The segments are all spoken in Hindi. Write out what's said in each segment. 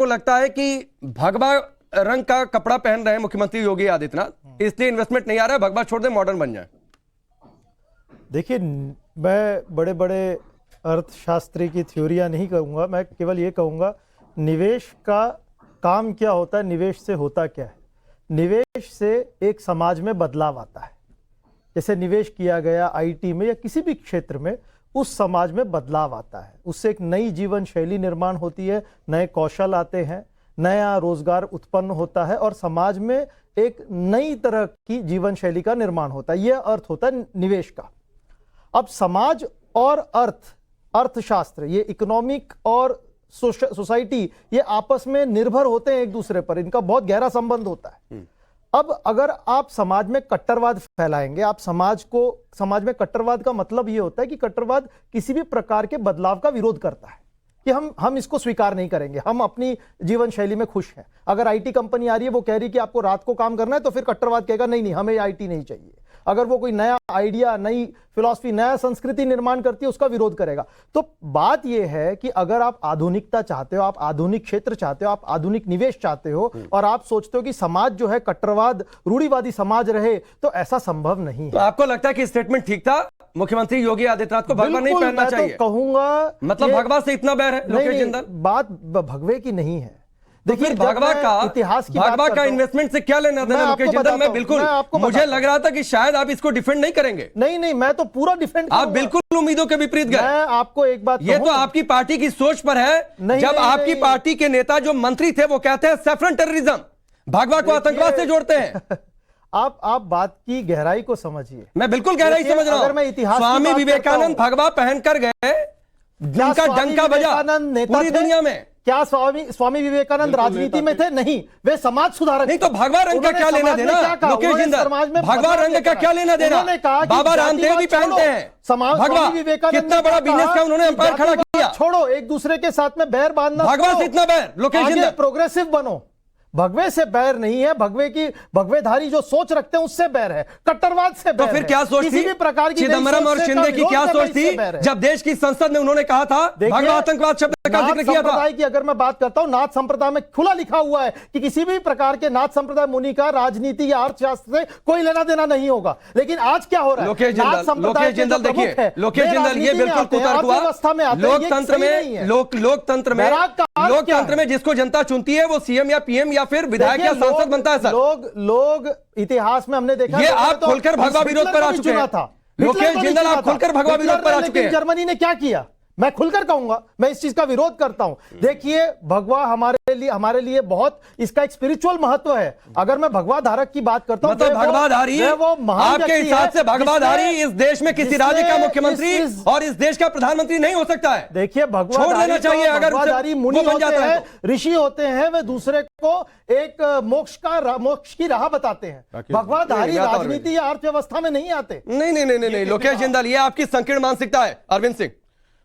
को लगता है कि भगवा रंग का कपड़ा पहन रहे हैं मुख्यमंत्री योगी आदित्यनाथ, इसलिए इन्वेस्टमेंट नहीं आ रहा है, भगवा छोड़ दे मॉडर्न बन जाए? देखिए, मैं बड़े बड़े अर्थशास्त्री की थ्योरियां नहीं कहूँगा, मैं केवल ये कहूँगा निवेश का काम क्या होता है, निवेश से होता क्या है। निवेश से एक समाज में बदलाव आता है। जैसे निवेश किया गया आईटी में या किसी भी क्षेत्र में, उस समाज में बदलाव आता है, उससे एक नई जीवन शैली निर्माण होती है, नए कौशल आते हैं, नया रोजगार उत्पन्न होता है और समाज में एक नई तरह की जीवन शैली का निर्माण होता है। यह अर्थ होता है निवेश का। अब समाज और अर्थशास्त्र, ये इकोनॉमिक और सोसाइटी, ये आपस में निर्भर होते हैं एक दूसरे पर, इनका बहुत गहरा संबंध होता है। अब अगर आप समाज में कट्टरवाद फैलाएंगे, आप समाज में कट्टरवाद का मतलब ये होता है कि कट्टरवाद किसी भी प्रकार के बदलाव का विरोध करता है कि हम इसको स्वीकार नहीं करेंगे, हम अपनी जीवन शैली में खुश हैं। अगर आईटी कंपनी आ रही है, वो कह रही है कि आपको रात को काम करना है, तो फिर कट्टरवाद कहेगा नहीं नहीं, हमें आईटी नहीं चाहिए। अगर वो कोई नया आइडिया, नई फिलॉसफी, नया संस्कृति निर्माण करती है, उसका विरोध करेगा। तो बात यह है कि अगर आप आधुनिकता चाहते हो, आप आधुनिक क्षेत्र चाहते हो, आप आधुनिक निवेश चाहते हो और आप सोचते हो कि समाज जो है कट्टरवाद, रूढ़िवादी समाज रहे, तो ऐसा संभव नहीं है। तो आपको लगता है कि स्टेटमेंट ठीक था मुख्यमंत्री योगी आदित्यनाथ को, भगवा नहीं पहनना चाहिए? तो कहूंगा, मतलब भगवा से इतना बैर है लोकेश जिंदल? बात भगवे की नहीं है। देखिए, भगवा का इतिहास की भगवा का इन्वेस्टमेंट से क्या लेना देना लोकेश जिंदल? मैं बिल्कुल, मुझे लग रहा था कि शायद आप इसको डिफेंड नहीं करेंगे। नहीं, मैं तो पूरा डिफेंड, आप बिल्कुल उम्मीदों के विपरीत गए। मैं आपको एक बात, ये तो आपकी पार्टी की सोच पर है। जब आपकी पार्टी के नेता जो मंत्री थे वो कहते हैं सैफरन टेररिज्म, भगवा को आतंकवाद से जोड़ते हैं। आप बात की गहराई को समझिए। मैं बिल्कुल गहराई समझ रहा हूं। स्वामी विवेकानंद भगवा पहनकर गए, जिनका डंका बजा पूरी दुनिया में। क्या स्वामी विवेकानंद राजनीति में थे? नहीं, वे समाज सुधारक। नहीं तो भगवा रंग का क्या लेना देना लोकेश जिंदल? भगवा रंग का क्या लेना देना? बाबा रामदेव भी पहनते हैं भगवा। कितना बड़ा बिजनेस का उन्होंने एम्पायर खड़ा किया। छोड़ो एक दूसरे के साथ में बैर बांधना, भगवा से इतना बैर लोकेश जिंदल? प्रोग्रेसिव बनो। भगवे से बैर नहीं है, भगवेधारी जो सोच रखते हैं उससे बैर है, कट्टरवाद से बैर। तो फिर क्या सोच थी चिदंबरम और शिंदे की? क्या सोच थी जब देश की संसद में उन्होंने कहा था भगवा आतंकवाद शब्द का जिक्र किया था? की अगर मैं बात करता हूं, नाथ संप्रदाय में खुला लिखा हुआ है कि किसी भी प्रकार के नाथ संप्रदाय मुनि का राजनीति या अर्थशास्त्र से कोई लेना देना नहीं होगा। लेकिन आज क्या हो रहा है? लोकेश जिंदल देखिए, लोकेश जिंदल ये बिल्कुल कुतर्क हुआ। लोकतंत्र में जिसको जनता चुनती है वो सीएम या पीएम या फिर विधायक या सांसद बनता है। सर, लोग इतिहास में हमने देखा, ये आप खुलकर भगवा विरोध पर आ चुके हैं। लोकेश जिंदल, आप खुलकर भगवा विरोध पर आ चुके हैं। जर्मनी ने क्या किया मैं खुलकर कहूंगा, मैं इस चीज का विरोध करता हूं। देखिए, भगवा हमारे लिए बहुत, इसका एक स्पिरिचुअल महत्व है। अगर मैं भगवा धारक की बात करता हूं, मतलब भगवाधारी आपके हिसाब से भगवाधारी इस देश में किसी राज्य का मुख्यमंत्री और इस देश का प्रधानमंत्री नहीं हो सकता है। देखिए, छोड़ देना चाहिए। अगर मुनि होते हैं, ऋषि होते हैं, वे दूसरे को एक मोक्ष की राह बताते हैं। भगवाधारी राजनीति या अर्थव्यवस्था में नहीं आते। नहीं लोकेश जिंदल, ये आपकी संकीर्ण मानसिकता है। अरविंद सिंह,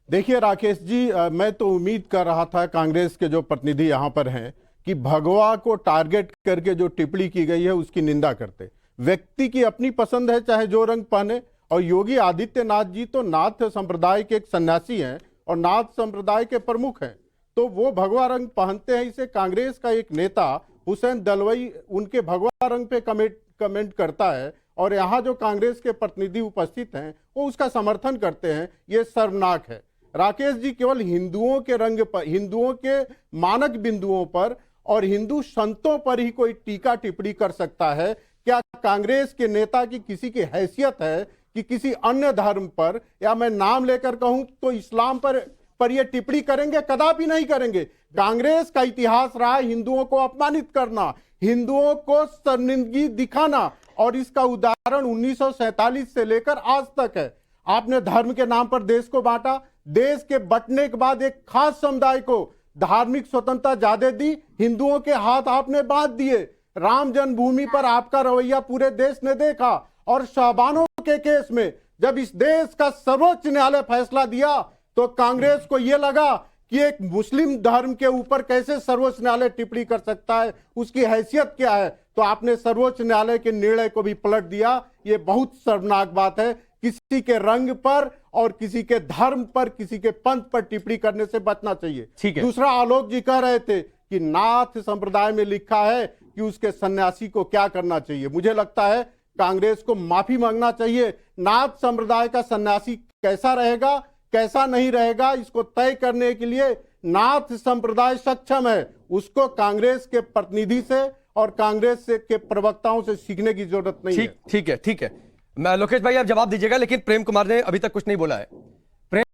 देखिए राकेश जी, मैं तो उम्मीद कर रहा था कांग्रेस के जो प्रतिनिधि यहां पर हैं कि भगवा को टारगेट करके जो टिप्पणी की गई है उसकी निंदा करते। व्यक्ति की अपनी पसंद है चाहे जो रंग पहने, और योगी आदित्यनाथ जी तो नाथ संप्रदाय के एक सन्यासी हैं और नाथ संप्रदाय के प्रमुख हैं, तो वो भगवा रंग पहनते हैं। इसे कांग्रेस का एक नेता हुसैन दलवाई उनके भगवा रंग पे कमेंट करता है और यहाँ जो कांग्रेस के प्रतिनिधि उपस्थित हैं वो उसका समर्थन करते हैं। ये शर्मनाक है। राकेश जी, केवल हिंदुओं के रंग पर, हिंदुओं के मानक बिंदुओं पर और हिंदू संतों पर ही कोई टीका टिप्पणी कर सकता है? क्या कांग्रेस के नेता की किसी की हैसियत है कि किसी अन्य धर्म पर, या मैं नाम लेकर कहूं तो इस्लाम पर ये टिप्पणी करेंगे? कदापि नहीं करेंगे। कांग्रेस का इतिहास रहा हिंदुओं को अपमानित करना, हिंदुओं को शर्मिंदगी दिखाना, और इसका उदाहरण 1947 से लेकर आज तक है। आपने धर्म के नाम पर देश को बांटा। देश के बंटने के बाद एक खास समुदाय को धार्मिक स्वतंत्रता ज्यादा दी, हिंदुओं के हाथ आपने बांध दिए। राम जन्मभूमि पर आपका रवैया पूरे देश ने देखा, और शहबानों के केस में जब इस देश का सर्वोच्च न्यायालय फैसला दिया तो कांग्रेस को यह लगा कि एक मुस्लिम धर्म के ऊपर कैसे सर्वोच्च न्यायालय टिप्पणी कर सकता है, उसकी हैसियत क्या है, तो आपने सर्वोच्च न्यायालय के निर्णय को भी पलट दिया। ये बहुत शर्मनाक बात है। किसी के रंग पर और किसी के धर्म पर, किसी के पंथ पर टिप्पणी करने से बचना चाहिए। ठीक है। दूसरा, आलोक जी कह रहे थे कि नाथ संप्रदाय में लिखा है कि उसके सन्यासी को क्या करना चाहिए। मुझे लगता है कांग्रेस को माफी मांगना चाहिए। नाथ संप्रदाय का सन्यासी कैसा रहेगा, कैसा नहीं रहेगा, इसको तय करने के लिए नाथ संप्रदाय सक्षम है। उसको कांग्रेस के प्रतिनिधि से और कांग्रेस के प्रवक्ताओं से सीखने की जरूरत नहीं है। ठीक है, ठीक है। मैं लोकेश भाई आप जवाब दीजिएगा, लेकिन प्रेम कुमार ने अभी तक कुछ नहीं बोला है।